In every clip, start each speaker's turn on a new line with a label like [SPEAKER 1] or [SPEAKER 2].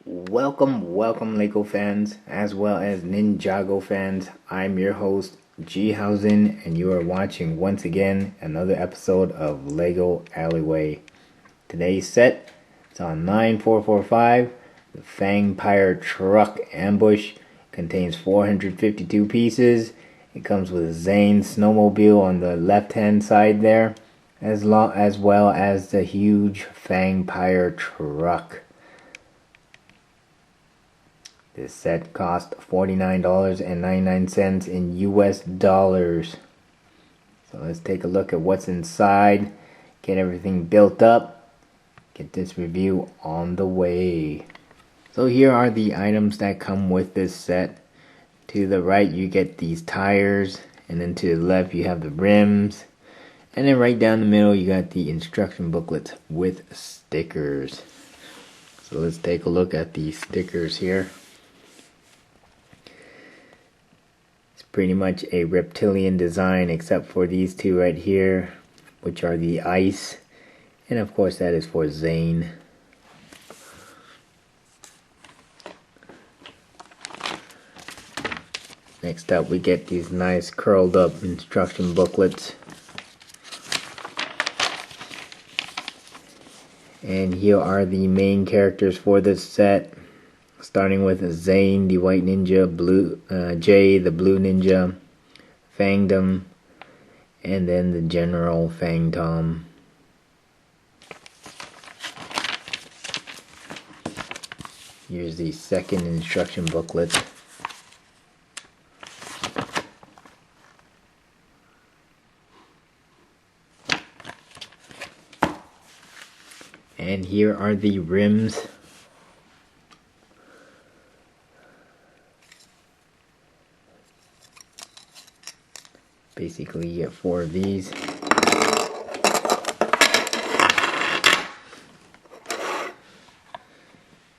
[SPEAKER 1] Welcome LEGO fans, as well as Ninjago fans. I'm your host, G Housen, and you are watching once again another episode of LEGO Alleyway. Today's set is on 9445. The Fangpyre Truck Ambush contains 452 pieces. It comes with Zane's Snowmobile on the left-hand side there, as well as the huge Fangpyre Truck. This set cost $49.99 in US dollars. So let's take a look at what's inside, get everything built up, get this review on the way. So here are the items that come with this set. To the right you get these tires, and then to the left you have the rims, and then right down the middle you got the instruction booklets with stickers. So let's take a look at the stickers here. Pretty much a reptilian design except for these two right here, which are the ice, and of course that is for Zane. Next up we get these nice curled up instruction booklets, and here are the main characters for this set. Starting with Zane, the white ninja, Jay, the blue ninja, Fangdom, and then the general Fangtom. Here's the second instruction booklet. And here are the rims. Basically, you get 4 of these.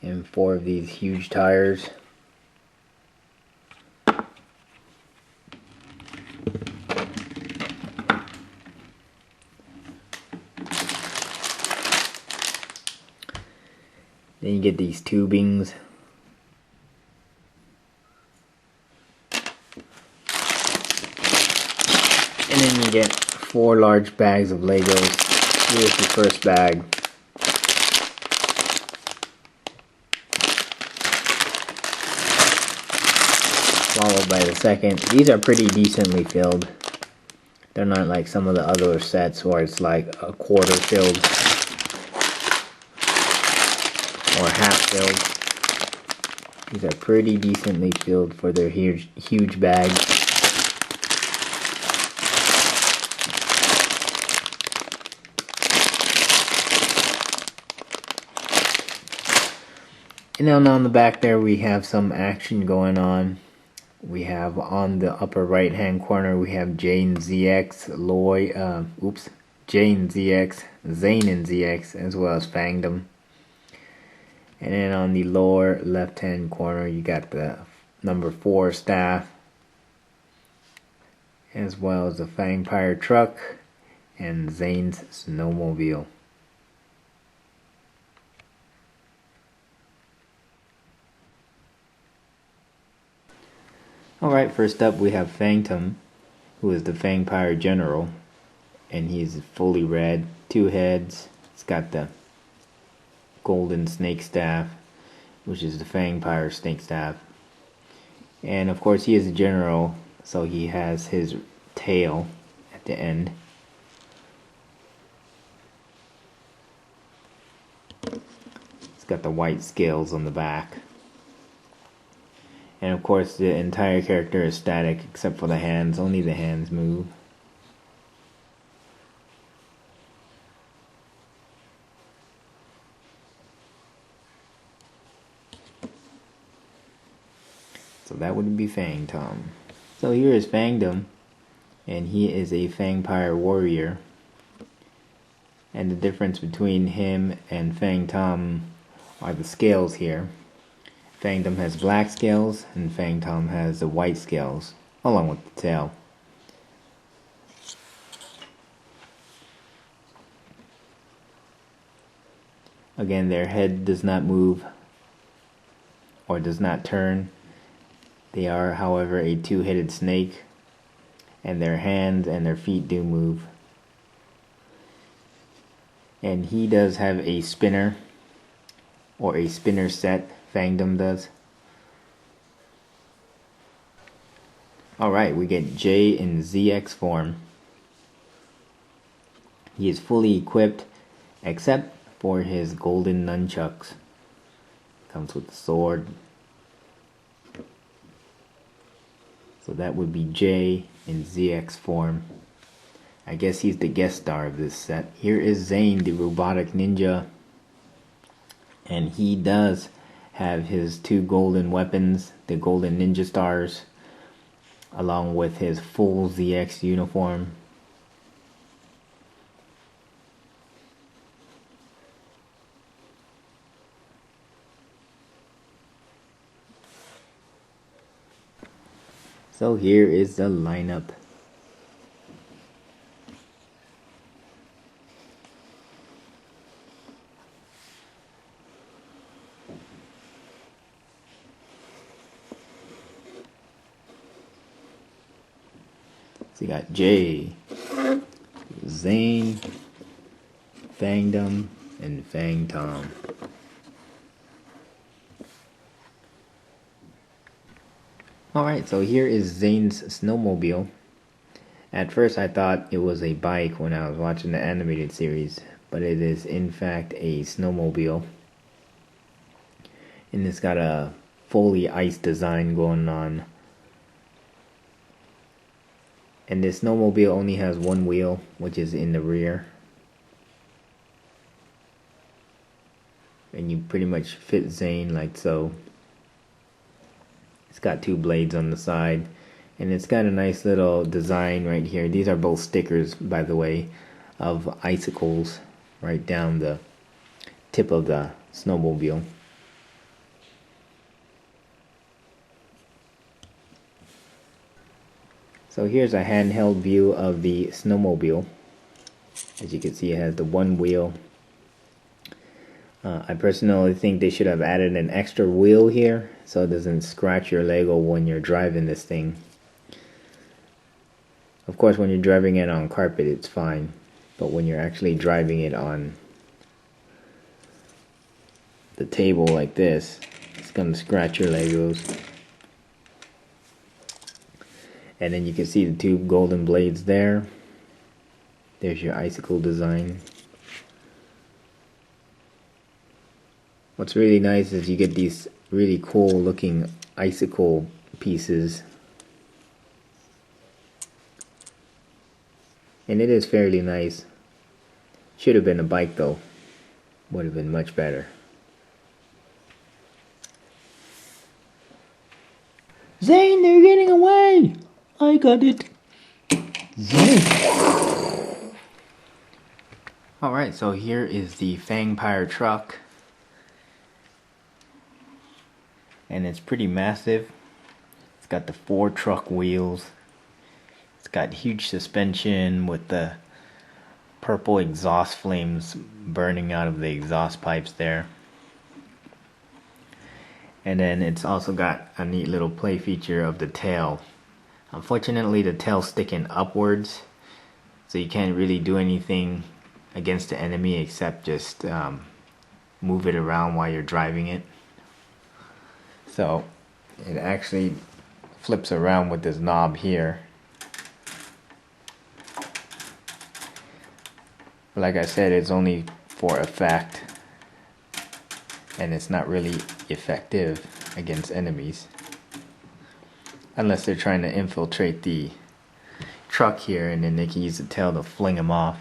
[SPEAKER 1] And 4 of these huge tires. Then you get these tubings. And then you get 4 large bags of Legos. Here's the first bag. Followed by the second. These are pretty decently filled. They're not like some of the other sets where it's like a quarter filled or half filled. These are pretty decently filled for their huge bags. And then on the back there we have some action going on. We have on the upper right hand corner we have Zane and ZX, as well as Fangdom. And then on the lower left hand corner you got the number 4 staff, as well as the Fangpyre Truck and Zane's Snowmobile. Alright, first up we have Fangtom, who is the Fangpyre General, and he's fully red, 2 heads. It's got the golden snake staff, which is the Fangpyre snake staff. And of course he is a general, so he has his tail at the end. It's got the white scales on the back. And of course the entire character is static except for the hands. Only the hands move. So that would be Fangtom. So here is Fangdom, and he is a Fangpyre warrior. And the difference between him and Fangtom are the scales here. Fangdom has black scales, and Fangtom has the white scales, along with the tail. Again, their head does not move. or does not turn. They are, however, a two-headed snake, and their hands and their feet do move. And he does have a spinner, or a spinner set. Fangdom does. Alright, we get J in ZX form. He is fully equipped except for his golden nunchucks. Comes with the sword. So that would be J in ZX form. I guess he's the guest star of this set. Here is Zane, the robotic ninja. And he does have his two golden weapons, the golden ninja stars, along with his full ZX uniform. So here is the lineup. So you got Jay, Zane, Fangdom, and Fang Tom. Alright, so here is Zane's snowmobile. At first I thought it was a bike when I was watching the animated series, but it is in fact a snowmobile. And it's got a fully ice design going on. And this snowmobile only has one wheel, which is in the rear. And you pretty much fit Zane like so. It's got two blades on the side, and it's got a nice little design right here. These are both stickers, by the way, of icicles right down the tip of the snowmobile. So here's a handheld view of the snowmobile. As you can see, it has the one wheel. I personally think they should have added an extra wheel here so it doesn't scratch your Lego when you're driving this thing. Of course, when you're driving it on carpet, it's fine. But when you're actually driving it on the table like this, it's going to scratch your Legos. And then you can see the two golden blades there. There's your icicle design. What's really nice is you get these really cool looking icicle pieces. And it is fairly nice. Should have been a bike though. Would have been much better. Zane, they're getting away! I got it. Zane. Alright, so here is the Fangpyre Truck. And it's pretty massive. It's got the 4 truck wheels. It's got huge suspension with the purple exhaust flames burning out of the exhaust pipes there. And then it's also got a neat little play feature of the tail. Unfortunately, the tail's sticking upwards, so you can't really do anything against the enemy except just move it around while you're driving it. So it actually flips around with this knob here. Like I said, it's only for effect, and it's not really effective against enemies unless they're trying to infiltrate the truck here, and then they can use the tail to fling them off.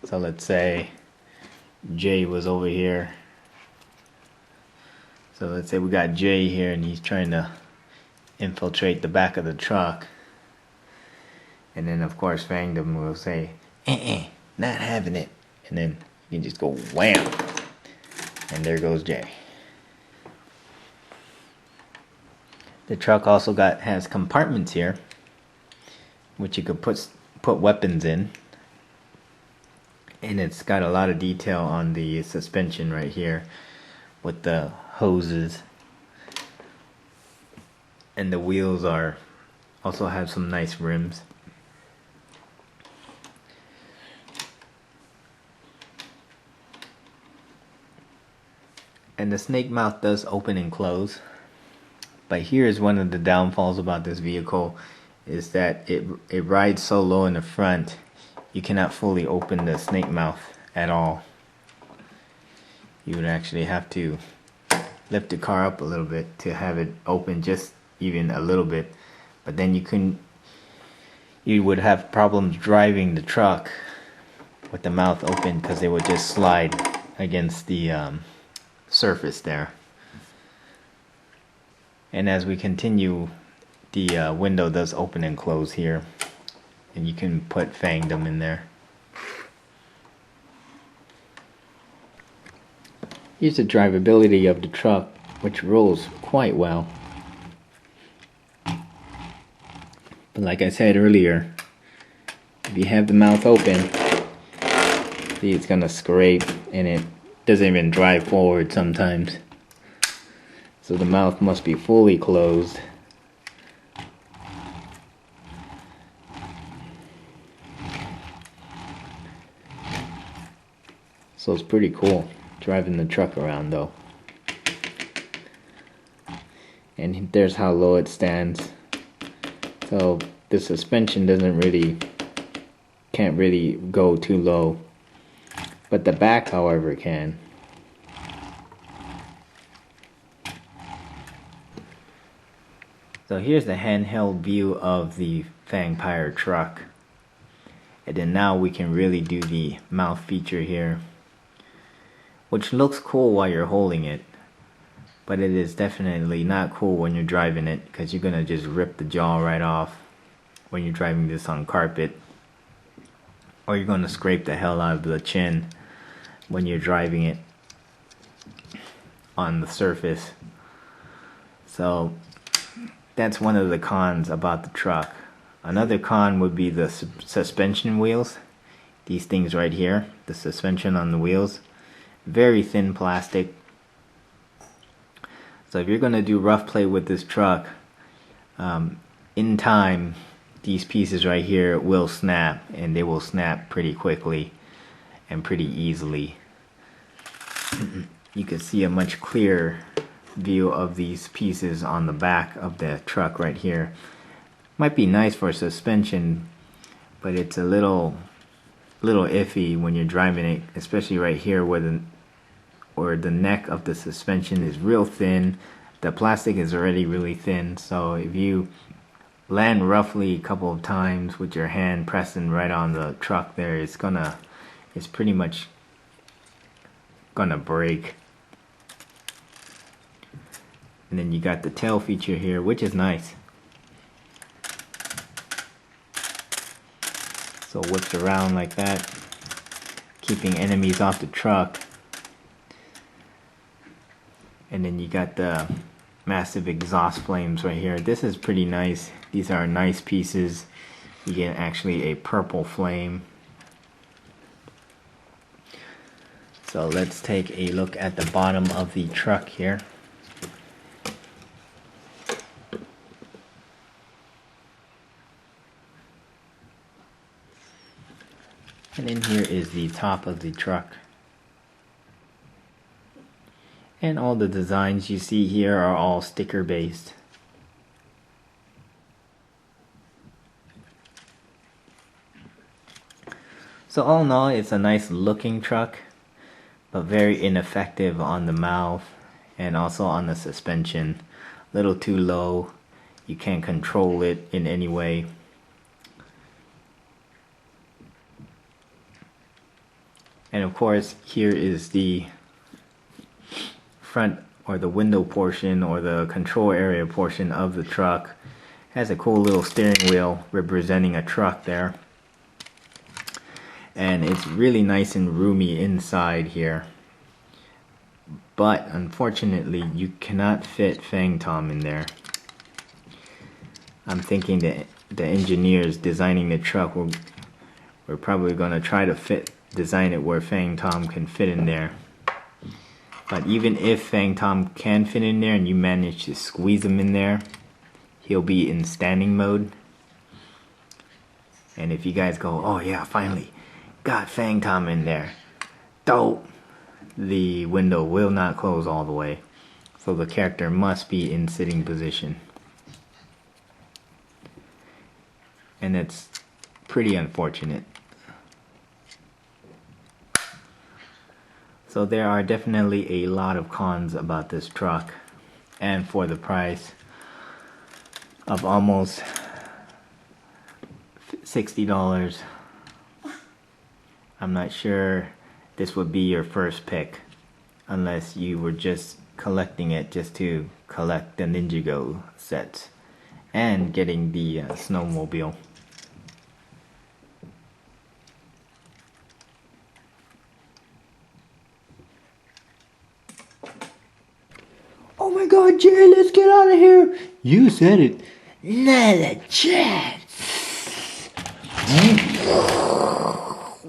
[SPEAKER 1] So let's say Jay was over here. So let's say we got Jay here and he's trying to infiltrate the back of the truck. And then of course Fangdom will say, not having it. And then you can just go wham. And there goes Jay. The truck also has compartments here, which you could put weapons in. And it's got a lot of detail on the suspension right here with the hoses. And the wheels also have some nice rims. And the snake mouth does open and close. But here is one of the downfalls about this vehicle, is that it rides so low in the front, you cannot fully open the snake mouth at all. You would actually have to lift the car up a little bit to have it open just even a little bit. But then you would have problems driving the truck with the mouth open, because they would just slide against the surface there. And as we continue, the window does open and close here, and you can put Fangdom in there. Here's the drivability of the truck, which rolls quite well. But like I said earlier, if you have the mouth open, see, it's gonna scrape, and it doesn't even drive forward sometimes. So the mouth must be fully closed. So it's pretty cool driving the truck around though. And there's how low it stands. So the suspension can't really go too low. But the back, however, can. So here's the handheld view of the Fangpyre truck. And then now we can really do the mouth feature here, which looks cool while you're holding it, but it is definitely not cool when you're driving it, because you're gonna just rip the jaw right off when you're driving this on carpet, or you're gonna scrape the hell out of the chin when you're driving it on the surface. So that's one of the cons about the truck. Another con would be the suspension wheels. These things right here, the suspension on the wheels, very thin plastic. So if you're gonna do rough play with this truck, in time, these pieces right here will snap, and they will snap pretty quickly and pretty easily. You can see a much clearer view of these pieces on the back of the truck right here. Might be nice for suspension, but it's a little iffy when you're driving it, especially right here where the neck of the suspension is real thin. The plastic is already really thin, so if you land roughly a couple of times with your hand pressing right on the truck there, it's pretty much gonna break. And then you got the tail feature here, which is nice. So it whips around like that, keeping enemies off the truck. And then you got the massive exhaust flames right here. This is pretty nice. These are nice pieces. You get actually a purple flame. So let's take a look at the bottom of the truck here. And then here is the top of the truck. And all the designs you see here are all sticker based. So all in all, it's a nice looking truck, but very ineffective on the mouth and also on the suspension. A little too low. You can't control it in any way. And of course, here is the front, or the window portion, or the control area portion of the truck. Has a cool little steering wheel representing a truck there. And it's really nice and roomy inside here. But unfortunately, you cannot fit Fang Tom in there. I'm thinking that the engineers designing the truck were probably going to try to fit design it where Fang Tom can fit in there. But even if Fang Tom can fit in there and you manage to squeeze him in there, he'll be in standing mode. And if you guys go, oh yeah, finally got Fang Tom in there, dope, the window will not close all the way. So the character must be in sitting position. And it's pretty unfortunate. So there are definitely a lot of cons about this truck, and for the price of almost $60, I'm not sure this would be your first pick unless you were just collecting it just to collect the Ninjago sets and getting the Snowmobile. Oh my god, Jay, let's get out of here. You said it. Not a chance.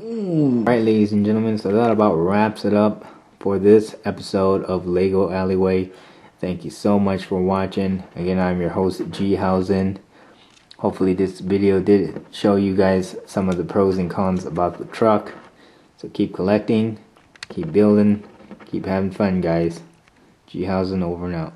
[SPEAKER 1] Alright, ladies and gentlemen, so that about wraps it up for this episode of Lego Alleyway. Thank you so much for watching. Again, I'm your host, G Housen. Hopefully this video did show you guys some of the pros and cons about the truck. So keep collecting, keep building, keep having fun, guys. G Housen over and out.